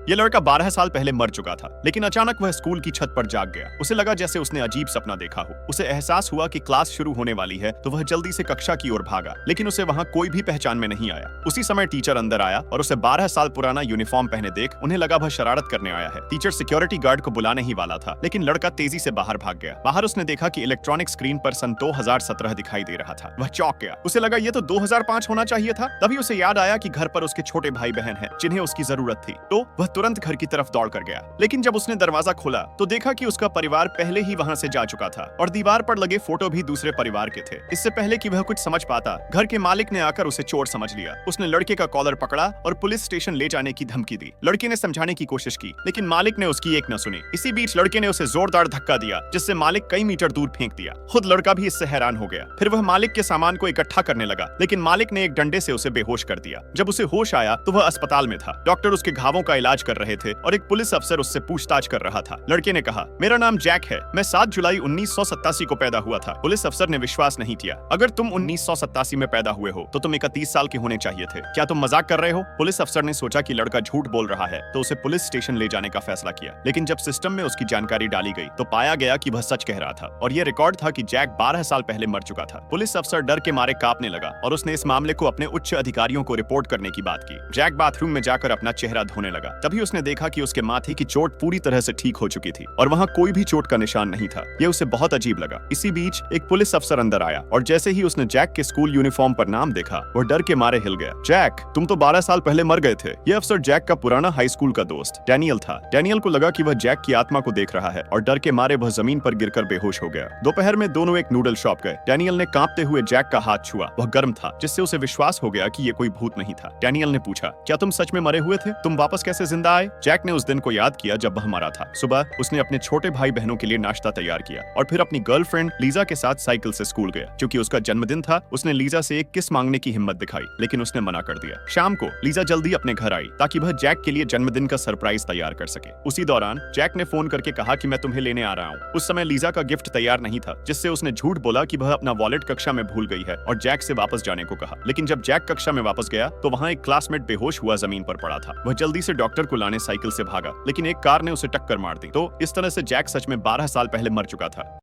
ये लड़का 12 साल पहले मर चुका था, लेकिन अचानक वह स्कूल की छत पर जाग गया। उसे लगा जैसे उसने अजीब सपना देखा हो। उसे एहसास हुआ कि क्लास शुरू होने वाली है, तो वह जल्दी से कक्षा की ओर भागा, लेकिन उसे वहां कोई भी पहचान में नहीं आया। उसी समय टीचर अंदर आया और उसे 12 साल पुराना यूनिफॉर्म पहने देख उन्हें लगा वह शरारत करने आया है। टीचर सिक्योरिटी गार्ड को बुलाने ही वाला था, लेकिन लड़का तेजी से बाहर भाग गया। बाहर उसने देखा कि इलेक्ट्रॉनिक स्क्रीन पर सन 2017 दिखाई दे रहा था। वह चौंक गया। उसे लगा ये तो 2005 होना चाहिए था। तभी उसे याद आया कि घर पर उसके छोटे भाई बहन हैं, जिन्हें उसकी जरूरत थी। तो वह तुरंत घर की तरफ दौड़ कर गया। लेकिन जब उसने दरवाजा खोला तो देखा कि उसका परिवार पहले ही वहां से जा चुका था और दीवार पर लगे फोटो भी दूसरे परिवार के थे। इससे पहले कि वह कुछ समझ पाता, घर के मालिक ने आकर उसे चोर समझ लिया। उसने लड़के का कॉलर पकड़ा और पुलिस स्टेशन ले जाने की धमकी दी। लड़के ने समझाने की कोशिश की, लेकिन मालिक ने उसकी एक न सुनी। इसी बीच लड़के ने उसे जोरदार धक्का दिया, जिससे मालिक कई मीटर दूर फेंक दिया। खुद लड़का भी इससे हैरान हो गया। फिर वह मालिक के सामान को इकट्ठा करने लगा, लेकिन मालिक ने एक डंडे से उसे बेहोश कर दिया। जब उसे होश आया तो वह अस्पताल में था। डॉक्टर उसके घावों का इलाज कर रहे थे और एक पुलिस अफसर उससे पूछताछ कर रहा था। लड़के ने कहा, मेरा नाम जैक है, मैं 7 जुलाई 1987 को पैदा हुआ था। पुलिस अफसर ने विश्वास नहीं किया। अगर तुम 1987 में पैदा हुए हो तो तुम 31 साल के होने चाहिए थे। क्या तुम मजाक कर रहे हो? पुलिस अफसर ने सोचा कि लड़का झूठ बोल रहा है, तो उसे पुलिस स्टेशन ले जाने का फैसला किया। लेकिन जब सिस्टम में उसकी जानकारी डाली गई तो पाया गया कि वह सच कह रहा था और यह रिकॉर्ड था कि जैक 12 साल पहले मर चुका था। पुलिस अफसर डर के मारे कांपने लगा और उसने इस मामले को अपने उच्च अधिकारियों को रिपोर्ट करने की बात की। जैक बाथरूम में जाकर अपना चेहरा धोने लगा। तभी उसने देखा कि उसके माथे की चोट पूरी तरह से ठीक हो चुकी थी और वहां कोई भी चोट का निशान नहीं था। यह उसे बहुत अजीब लगा। इसी बीच एक पुलिस अफसर अंदर आया और जैसे ही उसने जैक के स्कूल यूनिफॉर्म पर नाम देखा, वह डर के मारे हिल गया। जैक, तुम तो 12 साल पहले मर गए थे। यह अफसर जैक का पुराना हाई स्कूल का दोस्त डैनियल था। डैनियल को लगा कि वह जैक की आत्मा को देख रहा है और डर के मारे वह जमीन पर गिरकर बेहोश हो गया। दोपहर में दोनों एक नूडल शॉप गए। डैनियल ने कांपते हुए जैक का हाथ छुआ। वह गर्म था, जिससे उसे विश्वास हो गया कि ये कोई भूत नहीं था। डैनियल ने पूछा, क्या तुम सच में मरे हुए थे? तुम वापस कैसे जिंदा आए? जैक ने उस दिन को याद किया जब वह मरा था। सुबह उसने अपने छोटे भाई बहनों के लिए नाश्ता तैयार किया और फिर अपनी गर्लफ्रेंड लीजा के साथ साइकिल से स्कूल गया। क्योंकि उसका जन्मदिन था, उसने लीजा से एक किस मांगने की हिम्मत दिखाई, लेकिन उसने मना कर दिया। शाम को लीजा जल्दी अपने घर आई ताकि वह जैक के लिए जन्मदिन का सरप्राइज तैयार कर सके। उसी दौरान जैक ने फोन करके कहा कि मैं तुम्हें लेने आ रहा हूँ। उस समय लीजा का गिफ्ट तैयार नहीं था, जिससे उसने झूठ बोला कि वह अपना वॉलेट कक्षा में भूल गई है और जैक से वापस जाने को कहा। लेकिन जब जैक कक्षा में वापस गया तो वहाँ एक क्लासमेट बेहोश हुआ जमीन पर पड़ा था। वह जल्दी से डॉक्टर को लाने साइकिल से भागा, लेकिन एक कार ने उसे टक्कर मार दी। तो इस तरह से जैक सच में 12 साल पहले मर चुका था।